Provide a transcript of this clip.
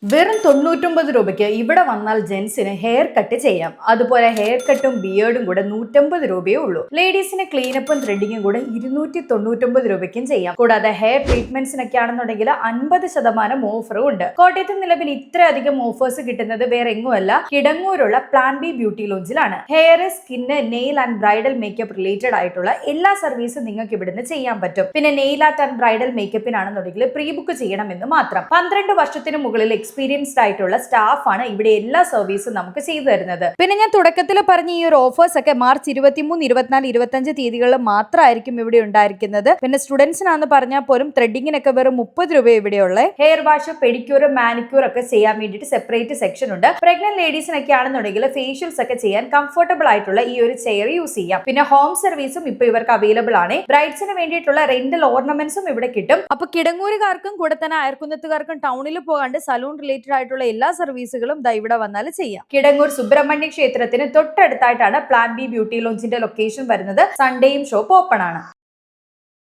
വെറും 99 രൂപയ്ക്ക് ഇവിടെ വന്നാൽ ജെൻസിന് ഹെയർ കട്ട് ചെയ്യാം. അതുപോലെ ഹെയർ കട്ടും ബിയേർഡും കൂടെ 150 രൂപയേ ഉള്ളൂ. ലേഡീസിന് ക്ലീനപ്പും ത്രെഡിങ്ങും കൂടെ 299 രൂപയ്ക്കും ചെയ്യാം. കൂടാതെ ഹെയർ ട്രീറ്റ്മെന്റ്സിനൊക്കെ ആണെന്നുണ്ടെങ്കിൽ 50% ഓഫറും ഉണ്ട്. കോട്ടയത്ത് നിലവിൽ ഇത്രയധികം ഓഫേഴ്സ് കിട്ടുന്നത് വേറെ എങ്ങുമല്ല, കിടങ്ങൂരുള്ള പ്ലാൻ ബി ബ്യൂട്ടി ലോഞ്ചിലാണ്. Hair, skin, nail and bridal makeup related ആയിട്ടുള്ള എല്ലാ സർവീസും നിങ്ങൾക്ക് ഇവിടുന്ന് ചെയ്യാൻ പറ്റും. പിന്നെ നെയിൽ ആർട്ട് ആൻഡ് ബ്രൈഡൽ മേക്കപ്പിനാണെന്നുണ്ടെങ്കിൽ പ്രീ ബുക്ക് ചെയ്യണമെന്ന് മാത്രം. 12 വർഷത്തിന് മുകളിൽ എക്സ്പീരിയൻസ്ഡ് ആയിട്ടുള്ള സ്റ്റാഫാണ് ഇവിടെ എല്ലാ സർവീസും നമുക്ക് ചെയ്തു തരുന്നത്. പിന്നെ ഞാൻ തുടക്കത്തിൽ പറഞ്ഞ ഈ ഒരു ഓഫേഴ്സ് ഒക്കെ മാർച്ച് 23, 24, 25 തീയതികളിൽ മാത്രമായിരിക്കും ഇവിടെ ഉണ്ടായിരിക്കുന്നത്. പിന്നെ സ്റ്റുഡൻസിനാന്ന് പറഞ്ഞാൽ പോലും ത്രെഡിങ്ങിനൊക്കെ വെറും 30 രൂപ ഇവിടെയുള്ള. ഹെയർ വാഷ്, പെഡിക്യൂർ, മാനിക്യൂർ ഒക്കെ ചെയ്യാൻ വേണ്ടിയിട്ട് സെപ്പറേറ്റ് സെക്ഷൻ ഉണ്ട്. പ്രഗ്നന്റ് ലേഡീസിനൊക്കെ ആണെന്നുണ്ടെങ്കിൽ ഫേഷ്യൽസ് ഒക്കെ ചെയ്യാൻ കംഫർട്ടബിൾ ആയിട്ടുള്ള ഈ ഒരു ചെയർ യൂസ് ചെയ്യാം. പിന്നെ ഹോം സർവീസും ഇപ്പൊ ഇവർക്ക് അവൈലബിൾ ആണ്. ബ്രൈഡ്സിന് വേണ്ടിയിട്ടുള്ള റെന്റൽ ഓർണമെന്റ്സും ഇവിടെ കിട്ടും. അപ്പൊ കിടങ്ങൂരുകാർക്കും കൂടെ തന്നെ അയർക്കുന്നത്തുകാർക്കും ടൗണിൽ പോകാണ്ട് സലൂൺ റിലേറ്റഡ് ആയിട്ടുള്ള എല്ലാ സർവീസുകളും ഇവിടെ വന്നാൽ ചെയ്യാം. കിടങ്ങൂർ സുബ്രഹ്മണ്യ ക്ഷേത്രത്തിന് തൊട്ടടുത്തായിട്ടാണ് പ്ലാൻ ബി ബ്യൂട്ടി ലോഞ്ചിന്റെ ലൊക്കേഷൻ വരുന്നത്. സൺഡേയും ഷോപ്പ് ഓപ്പൺ ആണ്.